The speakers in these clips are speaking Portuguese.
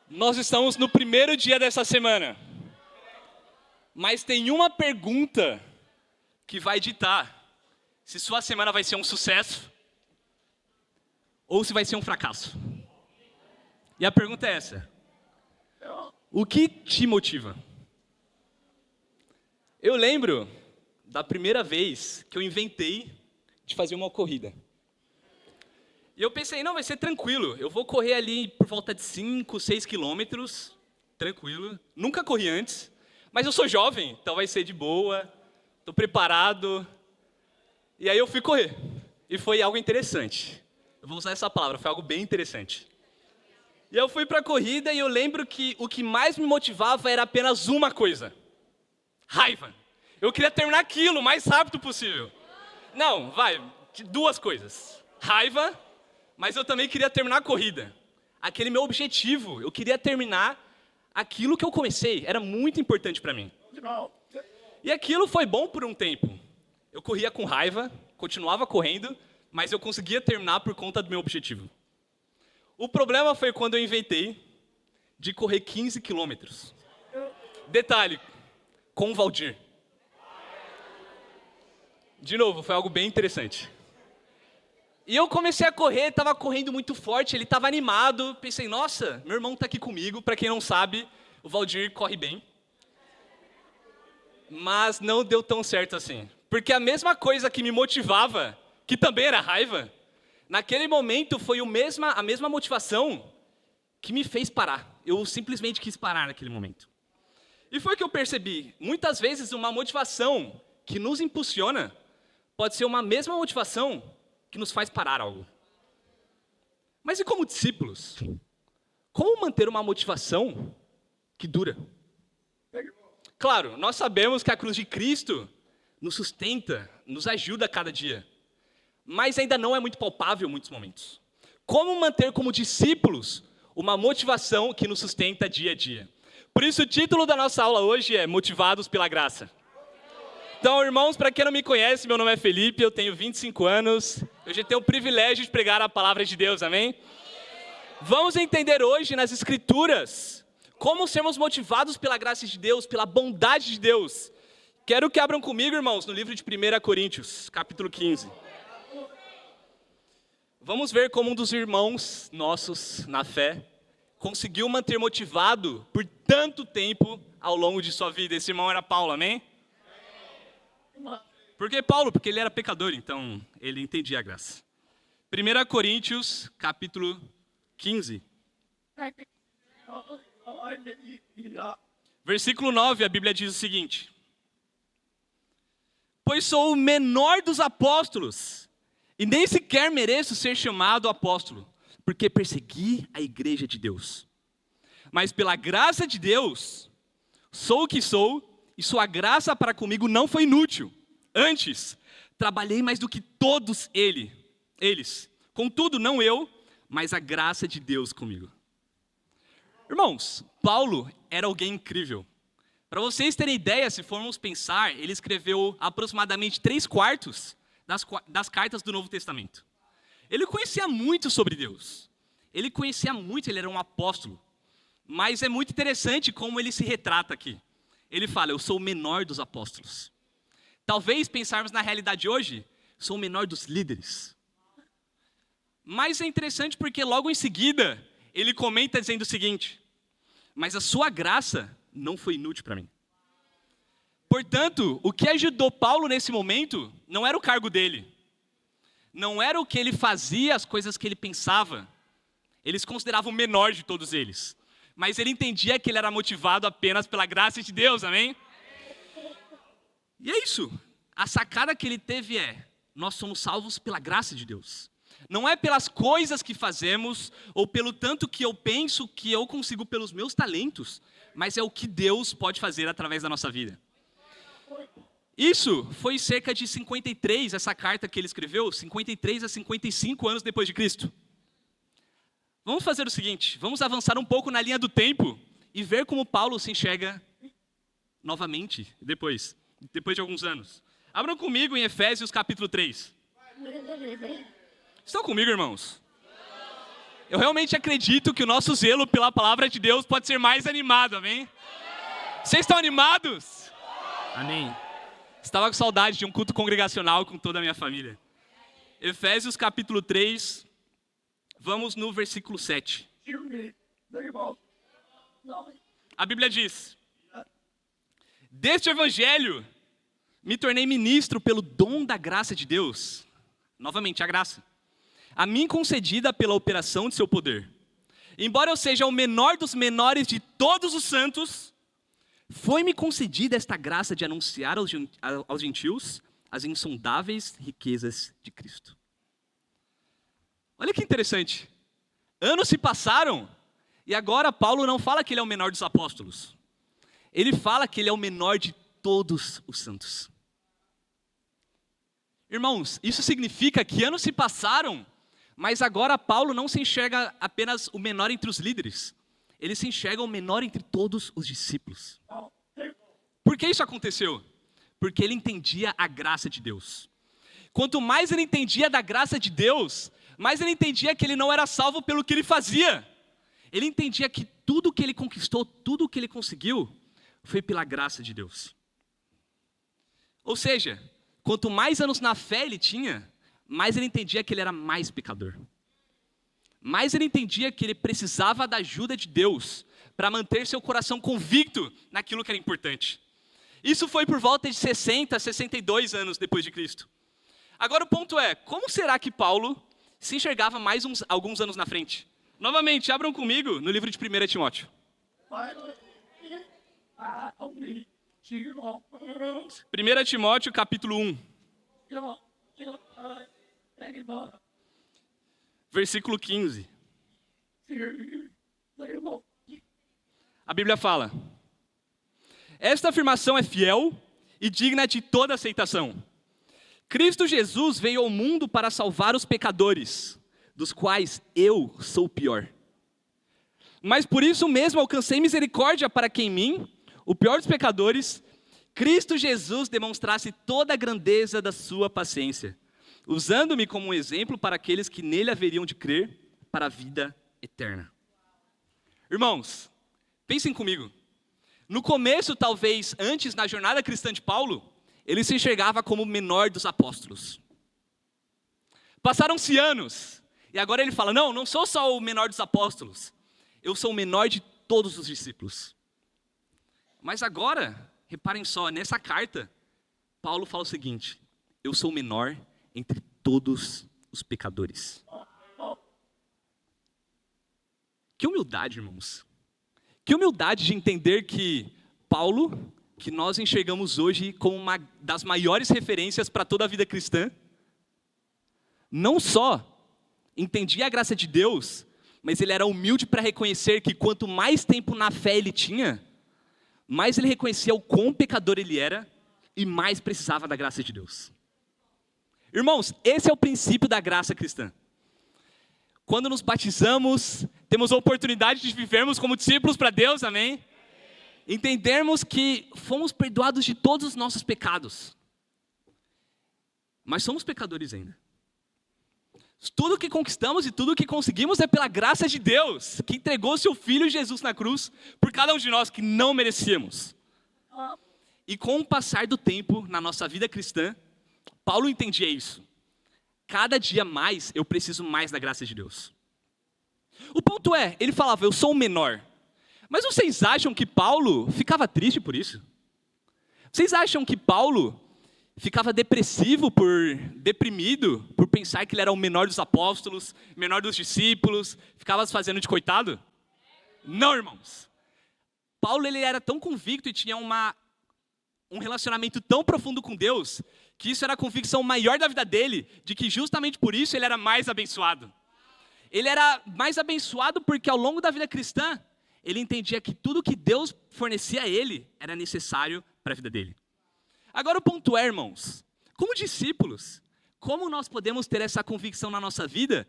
Nós estamos no primeiro dia dessa semana. Mas tem uma pergunta que vai ditar se sua semana vai ser um sucesso ou se vai ser um fracasso. E a pergunta é essa: o que te motiva? Eu lembro da primeira vez que eu inventei de fazer uma corrida. E eu pensei, não, vai ser tranquilo. Eu vou correr ali por volta de 5, 6 quilômetros, tranquilo. Nunca corri antes, mas eu sou jovem, então vai ser de boa. Estou preparado. E aí eu fui correr. E foi algo interessante. Eu vou usar essa palavra, foi algo bem interessante. E eu fui para a corrida e eu lembro que o que mais me motivava era apenas uma coisa: raiva. Eu queria terminar aquilo o mais rápido possível. Não, duas coisas. Raiva, mas eu também queria terminar a corrida. Aquele meu objetivo, eu queria terminar aquilo que eu comecei. Era muito importante para mim. E aquilo foi bom por um tempo. Eu corria com raiva, continuava correndo, mas eu conseguia terminar por conta do meu objetivo. O problema foi quando eu inventei de correr 15 quilômetros. Detalhe, com o Valdir. De novo, foi algo bem interessante. E eu comecei a correr, estava correndo muito forte, ele estava animado. Pensei, nossa, meu irmão está aqui comigo. Para quem não sabe, o Valdir corre bem. Mas não deu tão certo assim. Porque a mesma coisa que me motivava, que também era raiva, naquele momento foi a mesma motivação que me fez parar. Eu simplesmente quis parar naquele momento. E foi que eu percebi, muitas vezes uma motivação que nos impulsiona pode ser uma mesma motivação que nos faz parar algo. Mas e como discípulos? Como manter uma motivação que dura? Claro, nós sabemos que a cruz de Cristo nos sustenta, nos ajuda a cada dia. Mas ainda não é muito palpável em muitos momentos. Como manter como discípulos uma motivação que nos sustenta dia a dia? Por isso o título da nossa aula hoje é Motivados pela Graça. Então, irmãos, para quem não me conhece, meu nome é Felipe, eu tenho 25 anos. Eu já tenho o privilégio de pregar a palavra de Deus, amém? Vamos entender hoje nas Escrituras como sermos motivados pela graça de Deus, pela bondade de Deus. Quero que abram comigo, irmãos, no livro de 1 Coríntios, capítulo 15. Vamos ver como um dos irmãos nossos na fé conseguiu manter motivado por tanto tempo ao longo de sua vida. Esse irmão era Paulo, amém? Por que Paulo? Porque ele era pecador, então ele entendia a graça. 1 Coríntios, capítulo 15. Versículo 9, a Bíblia diz o seguinte: pois sou o menor dos apóstolos, e nem sequer mereço ser chamado apóstolo, porque persegui a igreja de Deus. Mas pela graça de Deus, sou o que sou, e sua graça para comigo não foi inútil. Antes, trabalhei mais do que todos eles. Contudo, não eu, mas a graça de Deus comigo. Irmãos, Paulo era alguém incrível. Para vocês terem ideia, se formos pensar, ele escreveu aproximadamente 3/4 das cartas do Novo Testamento. Ele conhecia muito sobre Deus. Ele conhecia muito, ele era um apóstolo. Mas é muito interessante como ele se retrata aqui. Ele fala, eu sou o menor dos apóstolos. Talvez pensarmos na realidade hoje, sou o menor dos líderes. Mas é interessante porque logo em seguida, ele comenta dizendo o seguinte: mas a sua graça não foi inútil para mim. Portanto, o que ajudou Paulo nesse momento não era o cargo dele. Não era o que ele fazia, as coisas que ele pensava. Eles consideravam o menor de todos eles. Mas ele entendia que ele era motivado apenas pela graça de Deus, amém? E é isso. A sacada que ele teve é: nós somos salvos pela graça de Deus. Não é pelas coisas que fazemos, ou pelo tanto que eu penso que eu consigo pelos meus talentos, mas é o que Deus pode fazer através da nossa vida. Isso foi cerca de 53, essa carta que ele escreveu, 53 a 55 anos depois de Cristo. Vamos fazer o seguinte, vamos avançar um pouco na linha do tempo e ver como Paulo se enxerga novamente, depois de alguns anos. Abram comigo em Efésios capítulo 3. Estão comigo, irmãos? Eu realmente acredito que o nosso zelo pela palavra de Deus pode ser mais animado, amém? Vocês estão animados? Amém. Estava com saudade de um culto congregacional com toda a minha família. Efésios capítulo 3, vamos no versículo 7. A Bíblia diz: deste evangelho me tornei ministro pelo dom da graça de Deus, novamente a graça, a mim concedida pela operação de seu poder. Embora eu seja o menor dos menores de todos os santos, foi-me concedida esta graça de anunciar aos gentios as insondáveis riquezas de Cristo. Olha que interessante. Anos se passaram e agora Paulo não fala que ele é o menor dos apóstolos. Ele fala que ele é o menor de todos os santos. Irmãos, isso significa que anos se passaram, mas agora Paulo não se enxerga apenas o menor entre os líderes. Ele se enxerga o menor entre todos os discípulos. Por que isso aconteceu? Porque ele entendia a graça de Deus. Quanto mais ele entendia da graça de Deus, mais ele entendia que ele não era salvo pelo que ele fazia. Ele entendia que tudo que ele conquistou, tudo que ele conseguiu, foi pela graça de Deus. Ou seja, quanto mais anos na fé ele tinha, mais ele entendia que ele era mais pecador. Mais ele entendia que ele precisava da ajuda de Deus para manter seu coração convicto naquilo que era importante. Isso foi por volta de 60, 62 anos depois de Cristo. Agora o ponto é, como será que Paulo se enxergava mais alguns anos na frente? Novamente, abram comigo no livro de 1 Timóteo. 1 Timóteo, capítulo 1. Versículo 15. A Bíblia fala: esta afirmação é fiel e digna de toda aceitação. Cristo Jesus veio ao mundo para salvar os pecadores, dos quais eu sou o pior. Mas por isso mesmo alcancei misericórdia para que em mim, o pior dos pecadores, Cristo Jesus demonstrasse toda a grandeza da sua paciência, usando-me como um exemplo para aqueles que nele haveriam de crer para a vida eterna. Irmãos, pensem comigo. No começo, talvez antes, na jornada cristã de Paulo, ele se enxergava como o menor dos apóstolos. Passaram-se anos, e agora ele fala, não sou só o menor dos apóstolos, eu sou o menor de todos os discípulos. Mas agora, reparem só, nessa carta, Paulo fala o seguinte: eu sou o menor entre todos os pecadores. Que humildade, irmãos. Que humildade de entender que Paulo, que nós enxergamos hoje como uma das maiores referências para toda a vida cristã, não só entendia a graça de Deus, mas ele era humilde para reconhecer que quanto mais tempo na fé ele tinha, mais ele reconhecia o quão pecador ele era e mais precisava da graça de Deus. Irmãos, esse é o princípio da graça cristã. Quando nos batizamos, temos a oportunidade de vivermos como discípulos para Deus, amém? Entendermos que fomos perdoados de todos os nossos pecados. Mas somos pecadores ainda. Tudo que conquistamos e tudo que conseguimos é pela graça de Deus, que entregou seu Filho Jesus na cruz, por cada um de nós que não merecíamos. E com o passar do tempo na nossa vida cristã, Paulo entendia isso. Cada dia mais, eu preciso mais da graça de Deus. O ponto é, ele falava, eu sou o menor. Mas vocês acham que Paulo ficava triste por isso? Vocês acham que Paulo ficava depressivo, deprimido, por pensar que ele era o menor dos apóstolos, menor dos discípulos, ficava se fazendo de coitado? Não, irmãos. Paulo, ele era tão convicto e tinha um relacionamento tão profundo com Deus, que isso era a convicção maior da vida dele, de que justamente por isso ele era mais abençoado. Ele era mais abençoado porque ao longo da vida cristã, ele entendia que tudo que Deus fornecia a ele era necessário para a vida dele. Agora o ponto é, irmãos, como discípulos, como nós podemos ter essa convicção na nossa vida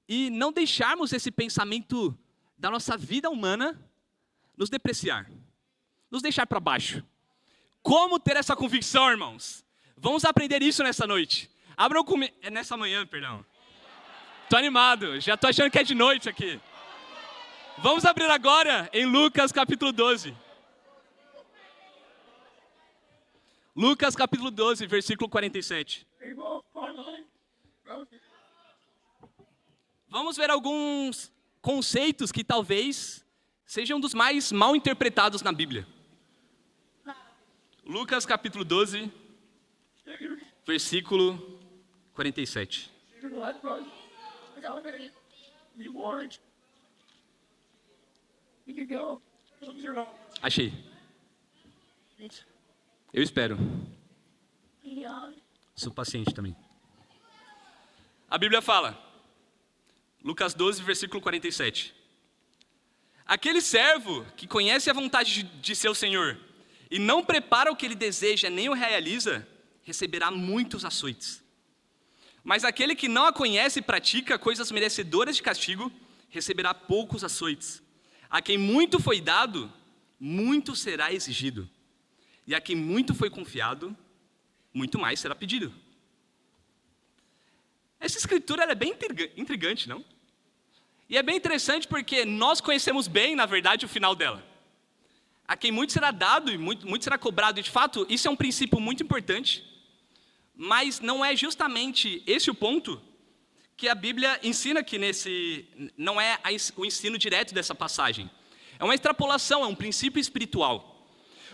e não deixarmos esse pensamento da nossa vida humana nos depreciar, nos deixar para baixo? Como ter essa convicção, irmãos? Vamos aprender isso nessa noite. Abram comigo, nessa manhã, perdão. Tô animado, já tô achando que é de noite aqui. Vamos abrir agora em Lucas capítulo 12. Lucas capítulo 12, versículo 47. Vamos ver alguns conceitos que talvez sejam dos mais mal interpretados na Bíblia. Lucas capítulo 12, versículo 47. Achei. Eu espero. Sou paciente também. A Bíblia fala, Lucas 12, versículo 47. Aquele servo que conhece a vontade de seu senhor e não prepara o que ele deseja nem o realiza, receberá muitos açoites. Mas aquele que não a conhece e pratica coisas merecedoras de castigo, receberá poucos açoites. A quem muito foi dado, muito será exigido. E a quem muito foi confiado, muito mais será pedido. Essa escritura ela é bem intrigante, não? E é bem interessante porque nós conhecemos bem, na verdade, o final dela. A quem muito será dado e muito será cobrado. E, de fato, isso é um princípio muito importante. Mas não é justamente esse o ponto que a Bíblia ensina aqui nesse... Não é o ensino direto dessa passagem. É uma extrapolação, é um princípio espiritual.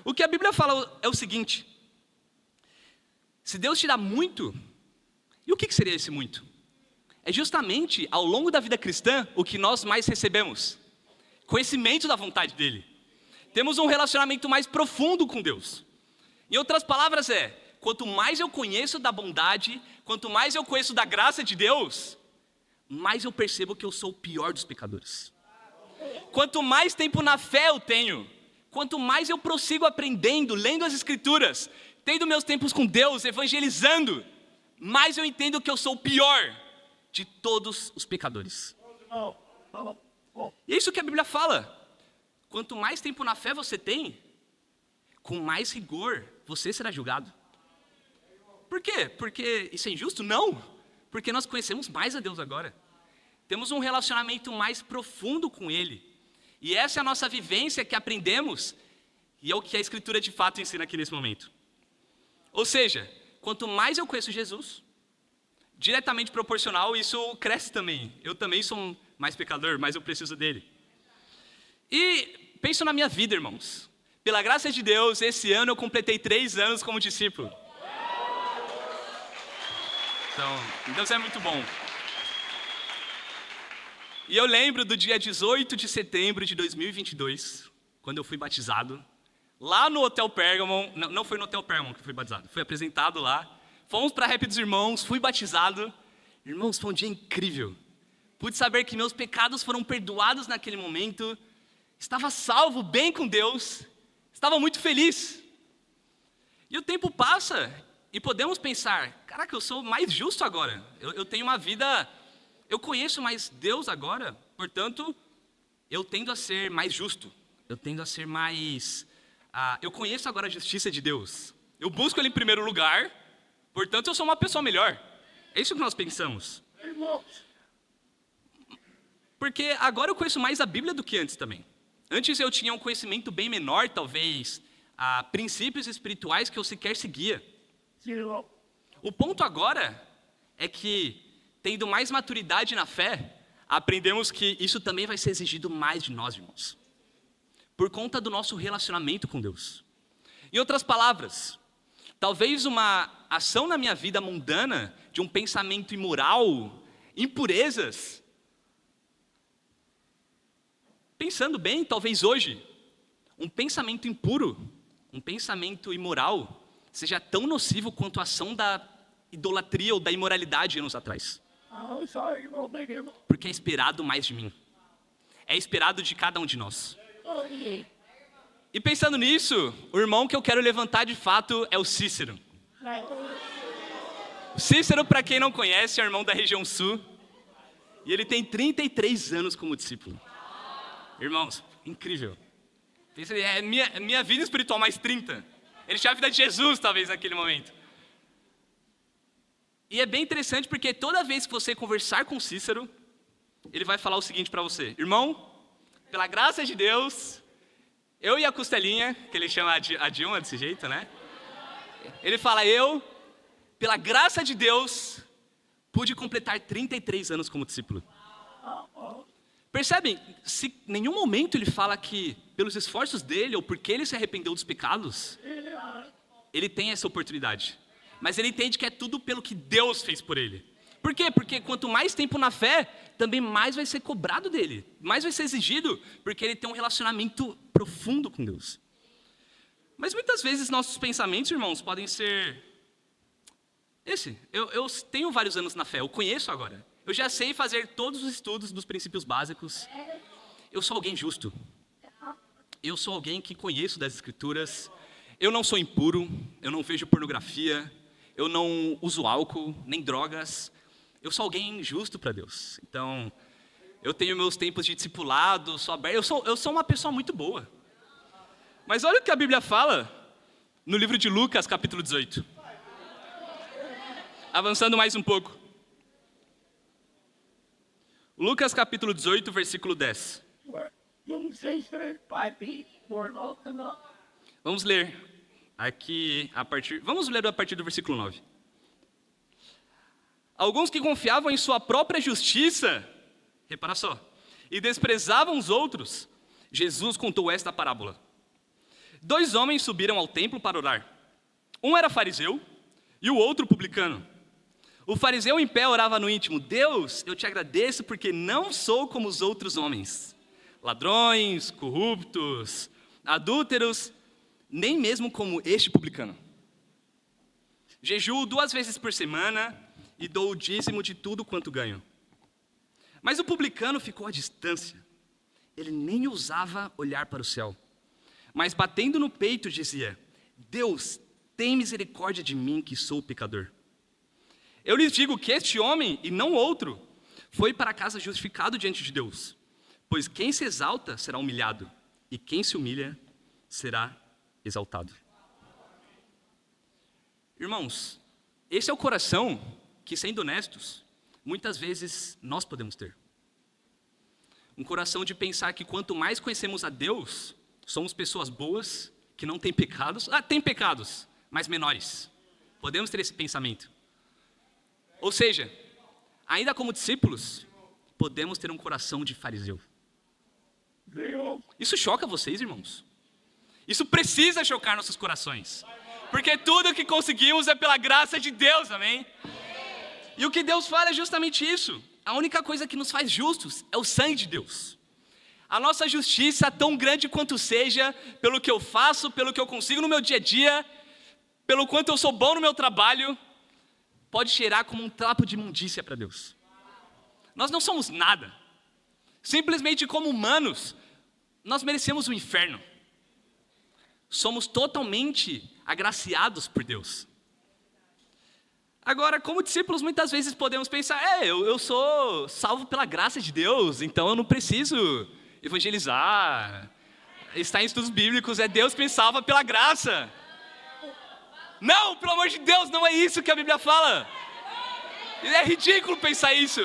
O que a Bíblia fala é o seguinte. Se Deus te dá muito, e o que seria esse muito? É justamente, ao longo da vida cristã, o que nós mais recebemos. Conhecimento da vontade dEle. Temos um relacionamento mais profundo com Deus. Em outras palavras quanto mais eu conheço da bondade, quanto mais eu conheço da graça de Deus, mais eu percebo que eu sou o pior dos pecadores. Quanto mais tempo na fé eu tenho, quanto mais eu prossigo aprendendo, lendo as Escrituras, tendo meus tempos com Deus, evangelizando, mais eu entendo que eu sou o pior de todos os pecadores. E é isso que a Bíblia fala. Quanto mais tempo na fé você tem, com mais rigor você será julgado. Por quê? Porque isso é injusto? Não. Porque nós conhecemos mais a Deus agora. Temos um relacionamento mais profundo com Ele. E essa é a nossa vivência que aprendemos, e é o que a Escritura de fato ensina aqui nesse momento. Ou seja, quanto mais eu conheço Jesus, diretamente proporcional, isso cresce também. Eu também sou mais pecador, mas eu preciso dele. E penso na minha vida, irmãos. Pela graça de Deus, esse ano eu completei 3 anos como discípulo. Então Deus é muito bom. E eu lembro do dia 18 de setembro de 2022, quando eu fui batizado, lá no Hotel Pergamon. Não foi no Hotel Pergamon que eu fui batizado, fui apresentado lá. Fomos para a Rap dos Irmãos, fui batizado. Irmãos, foi um dia incrível. Pude saber que meus pecados foram perdoados naquele momento. Estava salvo, bem com Deus. Estava muito feliz. E o tempo passa e podemos pensar, caraca, eu sou mais justo agora. Eu tenho uma vida, eu conheço mais Deus agora. Portanto, eu tendo a ser mais justo. Eu tendo a ser mais... eu conheço agora a justiça de Deus. Eu busco Ele em primeiro lugar. Portanto, eu sou uma pessoa melhor. É isso que nós pensamos. Porque agora eu conheço mais a Bíblia do que antes também. Antes eu tinha um conhecimento bem menor, talvez, princípios espirituais que eu sequer seguia. O ponto agora é que, tendo mais maturidade na fé, aprendemos que isso também vai ser exigido mais de nós, irmãos. Por conta do nosso relacionamento com Deus. Em outras palavras, talvez uma ação na minha vida mundana, de um pensamento imoral, impurezas. Pensando bem, talvez hoje, um pensamento impuro, um pensamento imoral, seja tão nocivo quanto a ação da idolatria ou da imoralidade anos atrás. Porque é esperado mais de mim. É esperado de cada um de nós. E pensando nisso, o irmão que eu quero levantar de fato é o Cícero. O Cícero, para quem não conhece, é o irmão da região sul. E ele tem 33 anos como discípulo. Irmãos, incrível. É minha vida espiritual mais 30. Ele tinha a vida de Jesus, talvez, naquele momento. E é bem interessante porque toda vez que você conversar com Cícero, ele vai falar o seguinte para você: irmão, pela graça de Deus, eu e a Costelinha, que ele chama a Dilma desse jeito, né? Ele fala, pela graça de Deus, pude completar 33 anos como discípulo. Percebem? Se em nenhum momento ele fala que pelos esforços dele ou porque ele se arrependeu dos pecados, ele tem essa oportunidade. Mas ele entende que é tudo pelo que Deus fez por ele. Por quê? Porque quanto mais tempo na fé, também mais vai ser cobrado dele, mais vai ser exigido, porque ele tem um relacionamento profundo com Deus. Mas muitas vezes nossos pensamentos, irmãos, podem ser eu tenho vários anos na fé, eu conheço agora. Eu já sei fazer todos os estudos dos princípios básicos. Eu sou alguém justo. Eu sou alguém que conheço das escrituras. Eu não sou impuro, eu não vejo pornografia, eu não uso álcool, nem drogas. Eu sou alguém justo para Deus. Então, eu tenho meus tempos de discipulado, sou aberto. Eu sou uma pessoa muito boa. Mas olha o que a Bíblia fala no livro de Lucas, capítulo 18. Avançando mais um pouco. Lucas, capítulo 18, versículo 10. Vamos ler aqui vamos ler a partir do versículo 9. Alguns que confiavam em sua própria justiça, repara só, e desprezavam os outros, Jesus contou esta parábola. 2 homens subiram ao templo para orar. Um era fariseu e o outro publicano. O fariseu em pé orava no íntimo: Deus, eu te agradeço porque não sou como os outros homens, ladrões, corruptos, adúlteros, nem mesmo como este publicano. Jejuo 2 vezes por semana e dou o dízimo de tudo quanto ganho. Mas o publicano ficou à distância. Ele nem ousava olhar para o céu, mas batendo no peito dizia: Deus, tem misericórdia de mim que sou pecador. Eu lhes digo que este homem, e não outro, foi para casa justificado diante de Deus. Pois quem se exalta será humilhado, e quem se humilha será exaltado. Irmãos, esse é o coração que, sendo honestos, muitas vezes nós podemos ter. Um coração de pensar que quanto mais conhecemos a Deus, somos pessoas boas, que não têm pecados. Tem pecados, mas menores. Podemos ter esse pensamento. Ou seja, ainda como discípulos, podemos ter um coração de fariseu. Isso choca vocês, irmãos? Isso precisa chocar nossos corações. Porque tudo que conseguimos é pela graça de Deus, amém? E o que Deus fala é justamente isso. A única coisa que nos faz justos é o sangue de Deus. A nossa justiça, tão grande quanto seja, pelo que eu faço, pelo que eu consigo no meu dia a dia, pelo quanto eu sou bom no meu trabalho, pode cheirar como um trapo de imundícia para Deus. Nós não somos nada. Simplesmente como humanos, nós merecemos o inferno. Somos totalmente agraciados por Deus. Agora, como discípulos, muitas vezes podemos pensar: eu sou salvo pela graça de Deus, então eu não preciso evangelizar, estar em estudos bíblicos, é Deus que me salva pela graça. Não, pelo amor de Deus, não é isso que a Bíblia fala. É ridículo pensar isso.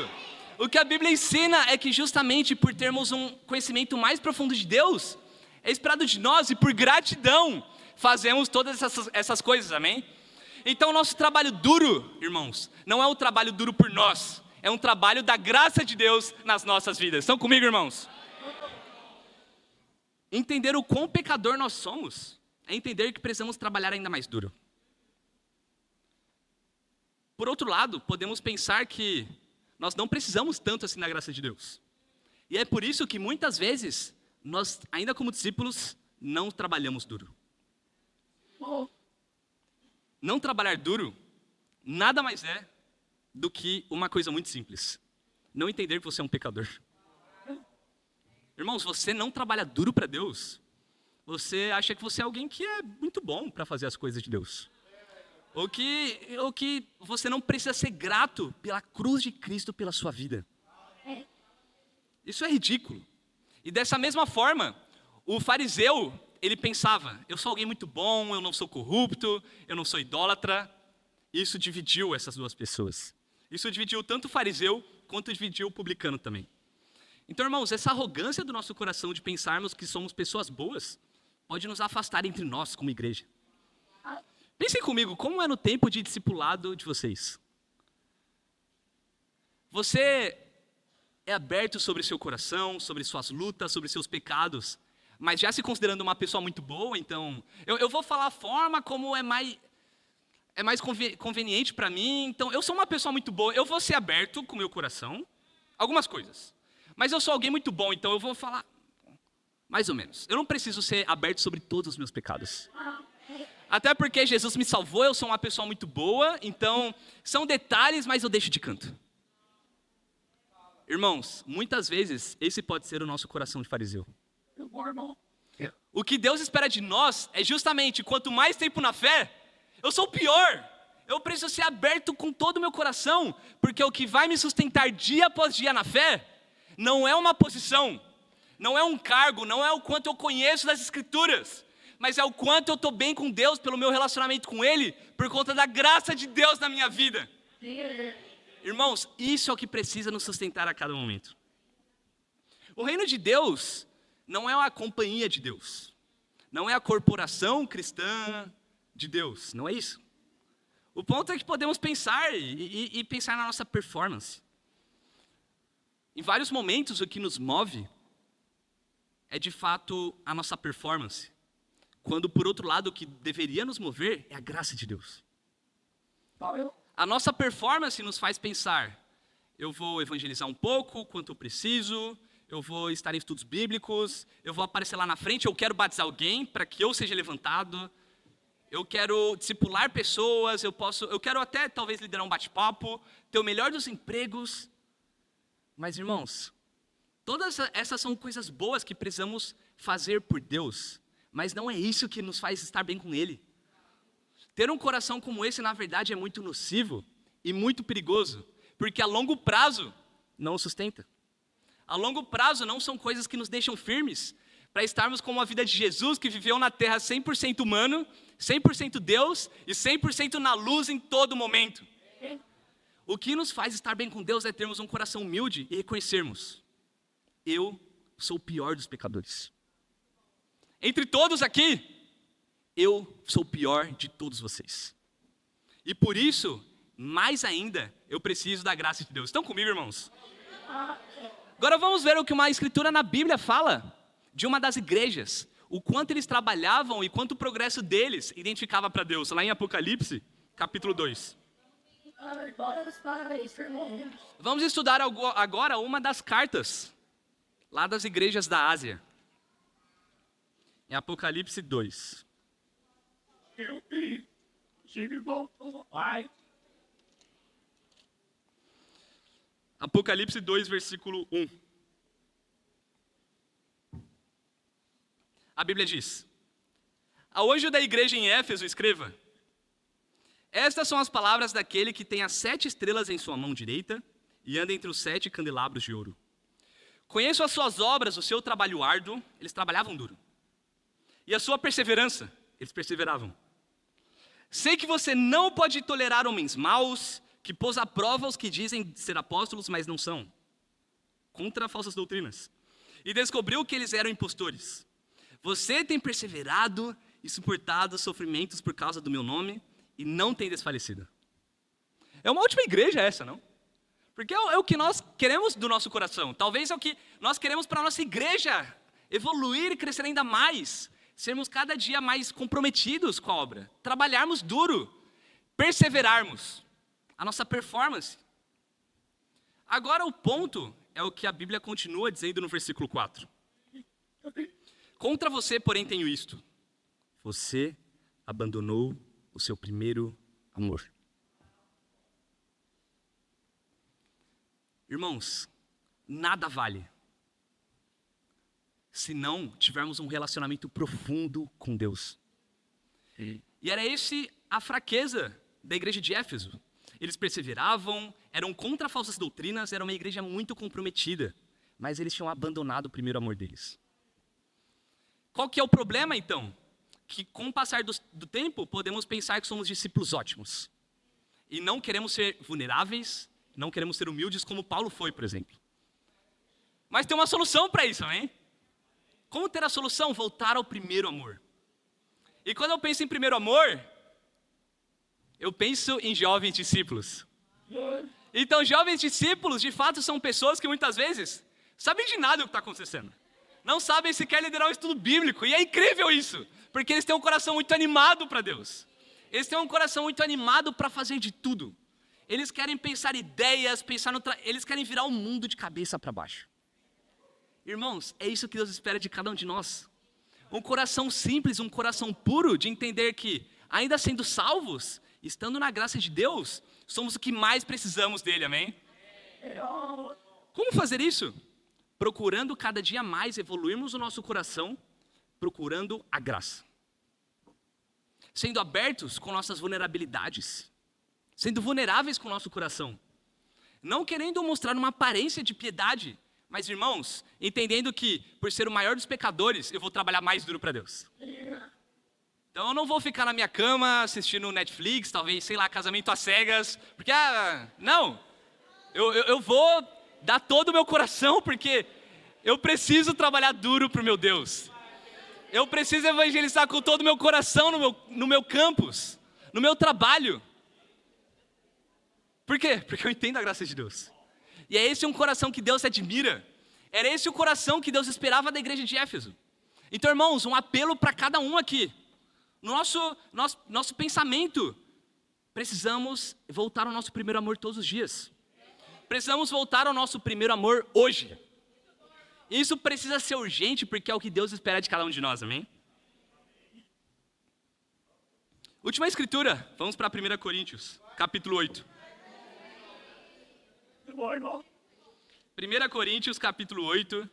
O que a Bíblia ensina é que justamente por termos um conhecimento mais profundo de Deus, é esperado de nós e por gratidão fazemos todas essas coisas, amém? Então o nosso trabalho duro, irmãos, não é um trabalho duro por nós, é um trabalho da graça de Deus nas nossas vidas. Estão comigo, irmãos? Entender o quão pecador nós somos é entender que precisamos trabalhar ainda mais duro. Por outro lado, podemos pensar que nós não precisamos tanto assim da graça de Deus. E é por isso que muitas vezes, nós, ainda como discípulos, não trabalhamos duro. Não trabalhar duro, nada mais é do que uma coisa muito simples. Não entender que você é um pecador. Irmãos, você não trabalha duro para Deus, você acha que você é alguém que é muito bom para fazer as coisas de Deus. Ou que você não precisa ser grato pela cruz de Cristo pela sua vida. Isso é ridículo. E dessa mesma forma, o fariseu, ele pensava: eu sou alguém muito bom, eu não sou corrupto, eu não sou idólatra. isso dividiu essas duas pessoas. Isso dividiu tanto o fariseu, quanto dividiu o publicano também. Então, irmãos, essa arrogância do nosso coração de pensarmos que somos pessoas boas, pode nos afastar entre nós como igreja. Pensem comigo, como é no tempo de discipulado de vocês? Você é aberto sobre seu coração, sobre suas lutas, sobre seus pecados, mas já se considerando uma pessoa muito boa, então, eu vou falar a forma como é mais conveniente para mim, então, eu sou uma pessoa muito boa, eu vou ser aberto com o meu coração, algumas coisas, mas eu sou alguém muito bom, então eu vou falar mais ou menos. Eu não preciso ser aberto sobre todos os meus pecados. Até porque Jesus me salvou, eu sou uma pessoa muito boa, então, são detalhes, mas eu deixo de canto. Irmãos, muitas vezes, esse pode ser o nosso coração de fariseu. O que Deus espera de nós é justamente, quanto mais tempo na fé, eu sou o pior. Eu preciso ser aberto com todo o meu coração, porque o que vai me sustentar dia após dia na fé, não é uma posição, não é um cargo, não é o quanto eu conheço das Escrituras, mas é o quanto eu estou bem com Deus pelo meu relacionamento com Ele, por conta da graça de Deus na minha vida. Irmãos, isso é o que precisa nos sustentar a cada momento. O reino de Deus não é a companhia de Deus, não é a corporação cristã de Deus, não é isso. O ponto é que podemos pensar e pensar na nossa performance. Em vários momentos o que nos move é de fato a nossa performance, quando por outro lado o que deveria nos mover é a graça de Deus. A nossa performance nos faz pensar, eu vou evangelizar um pouco, quanto eu preciso, eu vou estar em estudos bíblicos, eu vou aparecer lá na frente, eu quero batizar alguém para que eu seja levantado, eu quero discipular pessoas, eu quero até talvez liderar um bate-papo, ter o melhor dos empregos. Mas irmãos, todas essas são coisas boas que precisamos fazer por Deus, mas não é isso que nos faz estar bem com Ele. Ter um coração como esse, na verdade, é muito nocivo e muito perigoso, porque a longo prazo não sustenta. A longo prazo não são coisas que nos deixam firmes para estarmos com a vida de Jesus, que viveu na terra 100% humano, 100% Deus e 100% na luz em todo momento. O que nos faz estar bem com Deus é termos um coração humilde e reconhecermos, eu sou o pior dos pecadores. Entre todos aqui, eu sou o pior de todos vocês. E por isso, mais ainda, eu preciso da graça de Deus. Estão comigo, irmãos? Agora vamos ver o que uma escritura na Bíblia fala de uma das igrejas. O quanto eles trabalhavam e quanto o progresso deles identificava para Deus. Lá em Apocalipse, capítulo 2. Vamos estudar agora uma das cartas lá das igrejas da Ásia. Em Apocalipse 2. Apocalipse 2, versículo 1. A Bíblia diz: ao anjo da igreja em Éfeso escreva: estas são as palavras daquele que tem as 7 estrelas em sua mão direita e anda entre os 7 candelabros de ouro. Conheço as suas obras, o seu trabalho árduo, eles trabalhavam duro, e a sua perseverança, eles perseveravam. Sei que você não pode tolerar homens maus, que pôs à prova os que dizem ser apóstolos, mas não são, contra falsas doutrinas, e descobriu que eles eram impostores. Você tem perseverado e suportado sofrimentos por causa do meu nome, e não tem desfalecido. É uma ótima igreja essa, não? Porque é o que nós queremos do nosso coração. Talvez é o que nós queremos para a nossa igreja evoluir e crescer ainda mais. Sermos cada dia mais comprometidos com a obra. Trabalharmos duro. Perseverarmos. A nossa performance. Agora o ponto é o que a Bíblia continua dizendo no versículo 4. Contra você, porém, tenho isto. Você abandonou o seu primeiro amor. Irmãos, nada vale se não tivermos um relacionamento profundo com Deus. E era esse a fraqueza da igreja de Éfeso. Eles perseveravam, eram contra falsas doutrinas, era uma igreja muito comprometida, mas eles tinham abandonado o primeiro amor deles. Qual que é o problema, então? Que com o passar do tempo, podemos pensar que somos discípulos ótimos. E não queremos ser vulneráveis, não queremos ser humildes como Paulo foi, por exemplo. Mas tem uma solução para isso, amém? Como ter a solução? Voltar ao primeiro amor. E quando eu penso em primeiro amor, eu penso em jovens discípulos. Então, jovens discípulos, de fato, são pessoas que muitas vezes sabem de nada o que está acontecendo. Não sabem sequer liderar um estudo bíblico. E é incrível isso, porque eles têm um coração muito animado para Deus. Eles têm um coração muito animado para fazer de tudo. Eles querem pensar ideias, eles querem virar o mundo de cabeça para baixo. Irmãos, é isso que Deus espera de cada um de nós. Um coração simples, um coração puro, de entender que, ainda sendo salvos, estando na graça de Deus, somos o que mais precisamos dele, amém? Como fazer isso? Procurando cada dia mais evoluirmos o nosso coração, procurando a graça. Sendo abertos com nossas vulnerabilidades, sendo vulneráveis com o nosso coração. Não querendo mostrar uma aparência de piedade, mas, irmãos, entendendo que, por ser o maior dos pecadores, eu vou trabalhar mais duro para Deus. Então, eu não vou ficar na minha cama assistindo Netflix, talvez, sei lá, Casamento às Cegas, porque, não. Eu vou dar todo o meu coração, porque eu preciso trabalhar duro para o meu Deus. Eu preciso evangelizar com todo o meu coração no meu campus, no meu trabalho. Por quê? Porque eu entendo a graça de Deus. E é esse um coração que Deus admira. Era esse o coração que Deus esperava da igreja de Éfeso. Então, irmãos, um apelo para cada um aqui. No nosso pensamento, precisamos voltar ao nosso primeiro amor todos os dias. Precisamos voltar ao nosso primeiro amor hoje. Isso precisa ser urgente, porque é o que Deus espera de cada um de nós, amém? Última escritura, vamos para 1 Coríntios, capítulo 8. 1 Coríntios, capítulo 8,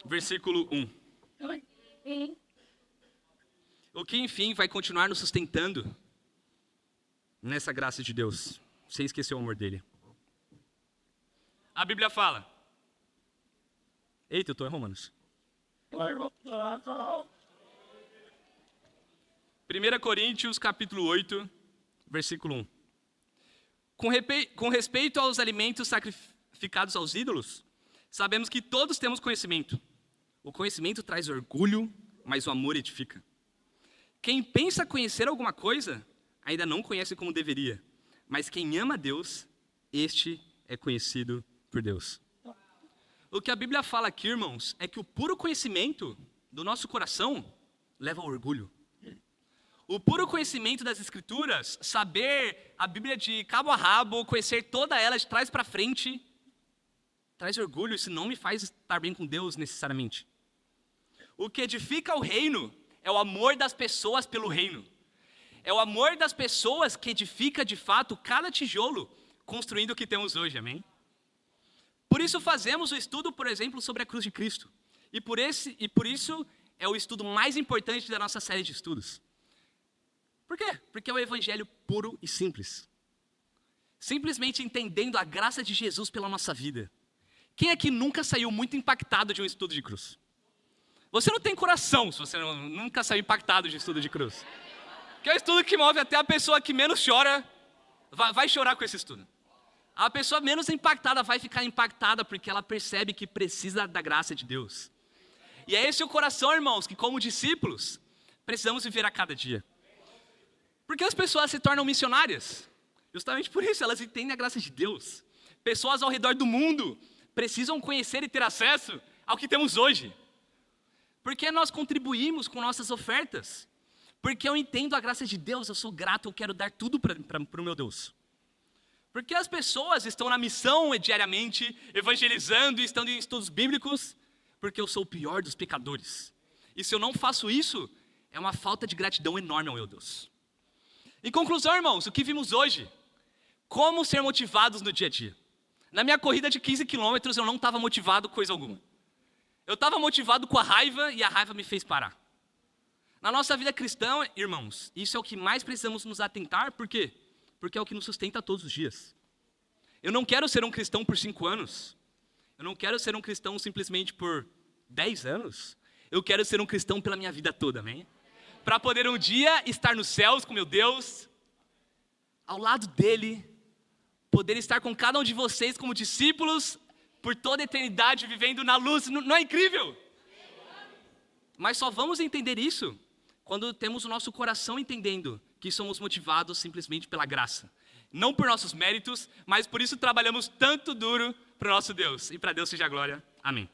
versículo 1. O que, enfim, vai continuar nos sustentando nessa graça de Deus, sem esquecer o amor dele. A Bíblia fala. Eita, eu estou em Romanos. 1 Coríntios, capítulo 8, versículo 1. Com respeito aos alimentos sacrificados aos ídolos, sabemos que todos temos conhecimento. O conhecimento traz orgulho, mas o amor edifica. Quem pensa conhecer alguma coisa, ainda não conhece como deveria. Mas quem ama a Deus, este é conhecido por Deus. O que a Bíblia fala aqui, irmãos, é que o puro conhecimento do nosso coração leva ao orgulho. O puro conhecimento das Escrituras, saber a Bíblia de cabo a rabo, conhecer toda ela de trás para frente, traz orgulho, isso não me faz estar bem com Deus necessariamente. O que edifica o reino é o amor das pessoas pelo reino. É o amor das pessoas que edifica de fato cada tijolo, construindo o que temos hoje, amém? Por isso fazemos o estudo, por exemplo, sobre a cruz de Cristo. E por isso é o estudo mais importante da nossa série de estudos. Por quê? Porque é o evangelho puro e simples. Simplesmente entendendo a graça de Jesus pela nossa vida. Quem aqui nunca saiu muito impactado de um estudo de cruz? Você não tem coração se você nunca saiu impactado de estudo de cruz. Que é o estudo que move até a pessoa que menos chora, vai chorar com esse estudo. A pessoa menos impactada vai ficar impactada porque ela percebe que precisa da graça de Deus. E é esse o coração, irmãos, que como discípulos, precisamos viver a cada dia. Porque as pessoas se tornam missionárias? Justamente por isso, elas entendem a graça de Deus. Pessoas ao redor do mundo precisam conhecer e ter acesso ao que temos hoje. Porque nós contribuímos com nossas ofertas. Porque eu entendo a graça de Deus, eu sou grato, eu quero dar tudo para o meu Deus. Porque as pessoas estão na missão diariamente, evangelizando e estando em estudos bíblicos, porque eu sou o pior dos pecadores. E se eu não faço isso, é uma falta de gratidão enorme ao meu Deus. Em conclusão, irmãos, o que vimos hoje? Como ser motivados no dia a dia. Na minha corrida de 15 quilômetros, eu não estava motivado com coisa alguma. Eu estava motivado com a raiva e a raiva me fez parar. Na nossa vida cristã, irmãos, isso é o que mais precisamos nos atentar, por quê? Porque é o que nos sustenta todos os dias. Eu não quero ser um cristão por 5 anos. Eu não quero ser um cristão simplesmente por 10 anos. Eu quero ser um cristão pela minha vida toda, amém? Para poder um dia estar nos céus com meu Deus, ao lado dele, poder estar com cada um de vocês como discípulos por toda a eternidade, vivendo na luz. Não é incrível? Mas só vamos entender isso quando temos o nosso coração entendendo que somos motivados simplesmente pela graça. Não por nossos méritos, mas por isso trabalhamos tanto duro para o nosso Deus. E para Deus seja a glória. Amém.